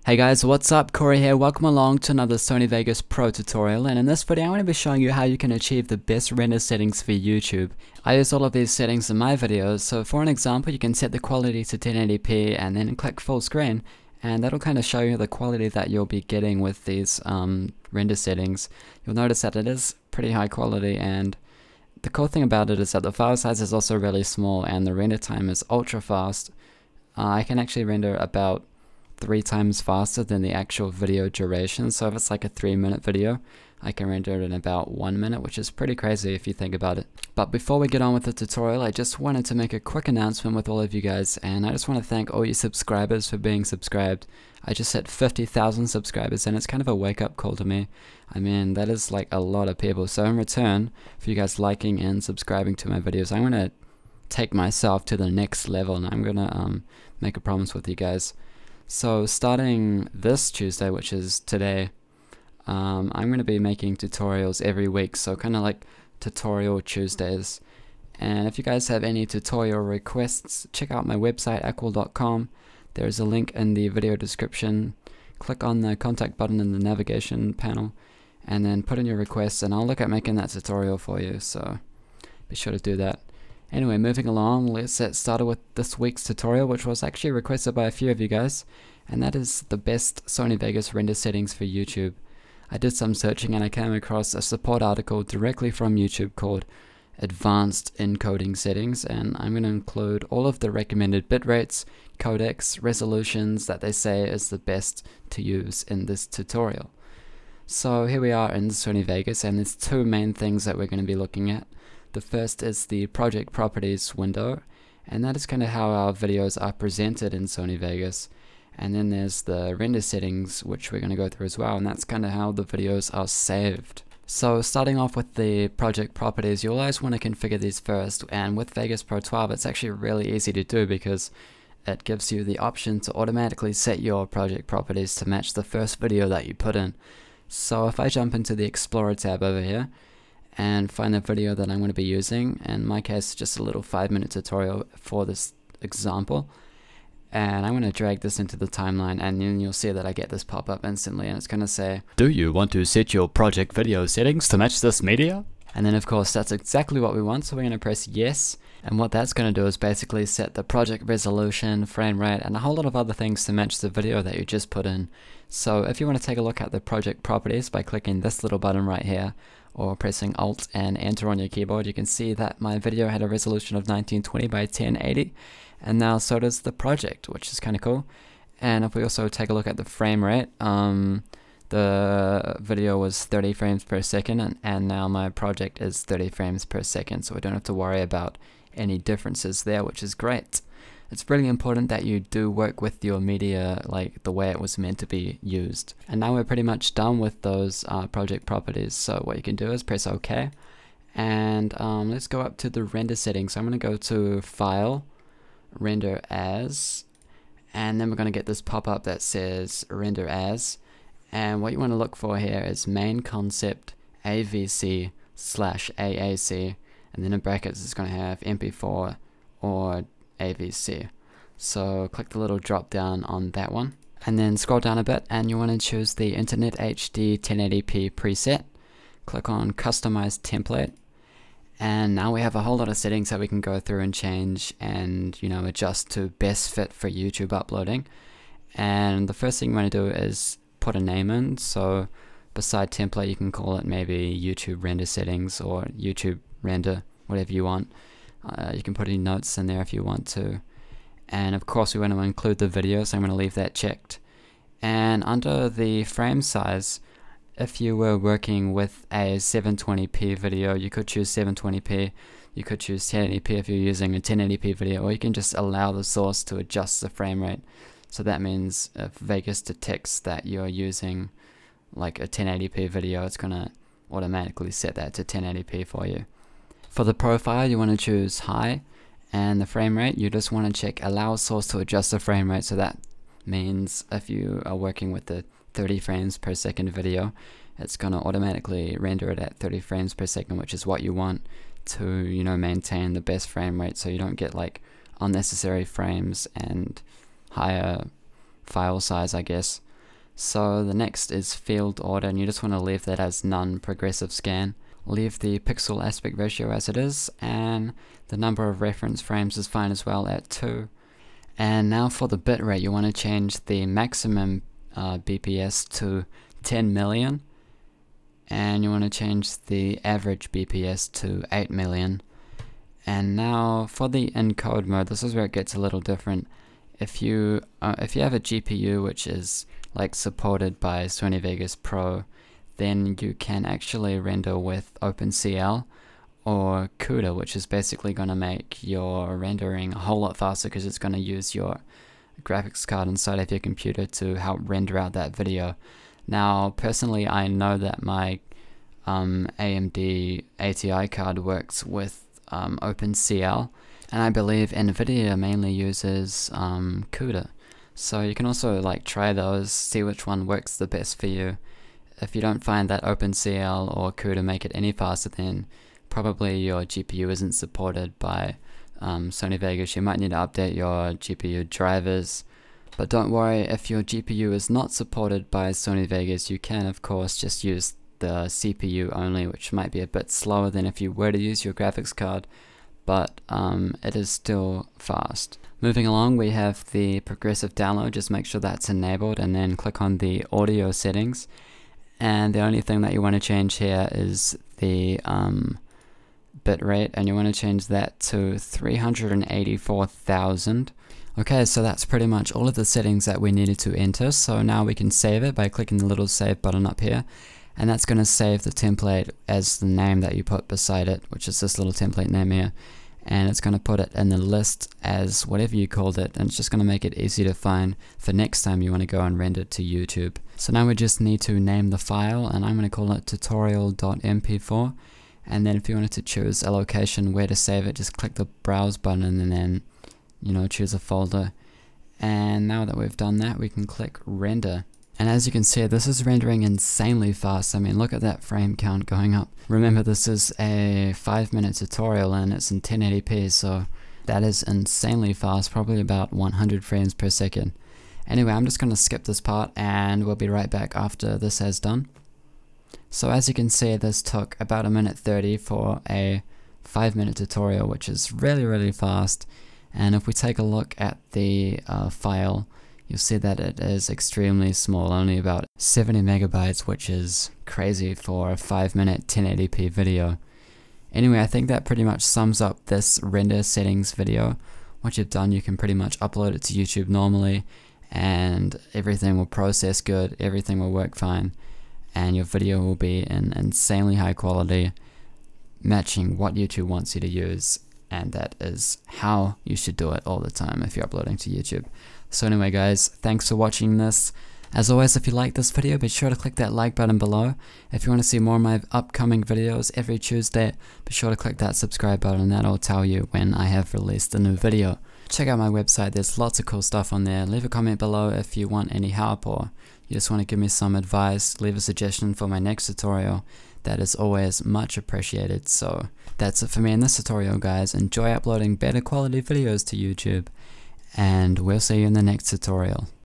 Hey guys, what's up? Corey here. Welcome along to another Sony Vegas Pro tutorial, and in this video I'm going to be showing you how you can achieve the best render settings for YouTube. I use all of these settings in my videos, so for an example you can set the quality to 1080p and then click full screen, and that'll kind of show you the quality that you'll be getting with these render settings. You'll notice that it is pretty high quality, and the cool thing about it is that the file size is also really small and the render time is ultra fast. I can actually render about 3 times faster than the actual video duration. So if it's like a 3-minute video, I can render it in about 1 minute, which is pretty crazy if you think about it. But before we get on with the tutorial, I just wanted to make a quick announcement with all of you guys, and I just want to thank all you subscribers for being subscribed. I just hit 50,000 subscribers, and it's kind of a wake-up call to me. I mean, that is like a lot of people. So in return for you guys liking and subscribing to my videos, I'm going to take myself to the next level, and I'm going to make a promise with you guys. So starting this Tuesday, which is today, I'm going to be making tutorials every week, so kind of like tutorial Tuesdays. And if you guys have any tutorial requests, check out my website AquuL.com. There's a link in the video description. Click on the contact button in the navigation panel and then put in your requests, and I'll look at making that tutorial for you, so be sure to do that. Anyway, moving along, let's get started with this week's tutorial, which was actually requested by a few of you guys, and that is the best Sony Vegas render settings for YouTube. I did some searching and I came across a support article directly from YouTube called Advanced Encoding Settings, and I'm going to include all of the recommended bit rates, codecs, resolutions that they say is the best to use in this tutorial. So here we are in Sony Vegas, and there's 2 main things that we're going to be looking at. The first is the project properties window, and that is kind of how our videos are presented in Sony Vegas. And then there's the render settings, which we're going to go through as well, and that's kind of how the videos are saved. So starting off with the project properties, you'll always want to configure these first, and with Vegas Pro 12 it's actually really easy to do because it gives you the option to automatically set your project properties to match the first video that you put in. So if I jump into the Explorer tab over here and find the video that I'm going to be using, in my case just a little 5-minute tutorial for this example, and I'm going to drag this into the timeline, and then you'll see that I get this pop-up instantly, and it's going to say, "Do you want to set your project video settings to match this media?" And then of course that's exactly what we want, so we're going to press yes, and what that's going to do is basically set the project resolution, frame rate, and a whole lot of other things to match the video that you just put in. So if you want to take a look at the project properties by clicking this little button right here, or pressing Alt and Enter on your keyboard, you can see that my video had a resolution of 1920 by 1080, and now so does the project, which is kind of cool. And if we also take a look at the frame rate, the video was 30 frames per second, and now my project is 30 frames per second, so we don't have to worry about any differences there, which is great. It's really important that you do work with your media like the way it was meant to be used. And now we're pretty much done with those project properties, so what you can do is press OK, and let's go up to the render settings. So I'm going to go to File, Render As, and then we're going to get this pop-up that says Render As, and what you want to look for here is Main Concept AVC/AAC, and then in brackets it's going to have MP4 or AVC. So click the little drop down on that one, and then scroll down a bit, and you want to choose the Internet HD 1080p preset. Click on Customize Template, and now we have a whole lot of settings that we can go through and change and, you know, adjust to best fit for YouTube uploading. And the first thing you want to do is put a name in. So beside template you can call it maybe YouTube render settings or YouTube render, whatever you want. You can put any notes in there if you want to, and of course we want to include the video, so I'm going to leave that checked. And under the frame size, if you were working with a 720p video, you could choose 720p, you could choose 1080p if you're using a 1080p video, or you can just allow the source to adjust the frame rate. So that means if Vegas detects that you're using like a 1080p video, it's going to automatically set that to 1080p for you. For the profile, you want to choose high, and the frame rate, you just want to check allow source to adjust the frame rate. So that means if you are working with the 30 frames per second video, it's going to automatically render it at 30 frames per second, which is what you want to, you know, maintain the best frame rate, so you don't get like unnecessary frames and higher file size, I guess. So the next is field order, and you just want to leave that as none, progressive scan. Leave the pixel aspect ratio as it is, and the number of reference frames is fine as well at 2. And now for the bitrate, you want to change the maximum BPS to 10 million, and you want to change the average BPS to 8 million. And now for the encode mode, this is where it gets a little different. If you have a GPU which is like supported by Sony Vegas Pro, then you can actually render with OpenCL or CUDA, which is basically going to make your rendering a whole lot faster because it's going to use your graphics card inside of your computer to help render out that video. Now personally, I know that my AMD ATI card works with OpenCL, and I believe NVIDIA mainly uses CUDA. So you can also like try those, see which one works the best for you. If you don't find that OpenCL or CUDA make it any faster, then probably your GPU isn't supported by Sony Vegas. You might need to update your GPU drivers. But don't worry, if your GPU is not supported by Sony Vegas, you can of course just use the CPU only, which might be a bit slower than if you were to use your graphics card, but it is still fast. Moving along, we have the progressive download. Just make sure that's enabled and then click on the audio settings. And the only thing that you want to change here is the bitrate, and you want to change that to 384,000. Okay, so that's pretty much all of the settings that we needed to enter. So now we can save it by clicking the little save button up here, and that's going to save the template as the name that you put beside it, which is this little template name here, and it's going to put it in the list as whatever you called it, and it's just going to make it easy to find for next time you want to go and render it to YouTube. So now we just need to name the file, and I'm going to call it tutorial.mp4, and then if you wanted to choose a location where to save it, just click the browse button and then choose a folder. And now that we've done that, we can click render. And as you can see, this is rendering insanely fast. I mean, look at that frame count going up. Remember, this is a 5-minute tutorial and it's in 1080p, so that is insanely fast, probably about 100 frames per second. Anyway, I'm just going to skip this part and we'll be right back after this has done. So as you can see, this took about 1:30 for a 5-minute tutorial, which is really fast. And if we take a look at the file, you'll see that it is extremely small, only about 70 megabytes, which is crazy for a 5-minute 1080p video. Anyway, I think that pretty much sums up this render settings video. Once you've done, you can pretty much upload it to YouTube normally, and everything will process good, everything will work fine, and your video will be in insanely high quality, matching what YouTube wants you to use. And that is how you should do it all the time if you're uploading to YouTube. So anyway guys, thanks for watching this. As always, if you like this video, be sure to click that like button below. If you want to see more of my upcoming videos every Tuesday, be sure to click that subscribe button, and that'll tell you when I have released a new video. Check out my website, there's lots of cool stuff on there. Leave a comment below if you want any help, or you just want to give me some advice, leave a suggestion for my next tutorial. That is always much appreciated. So that's it for me in this tutorial guys. Enjoy uploading better quality videos to YouTube, and we'll see you in the next tutorial.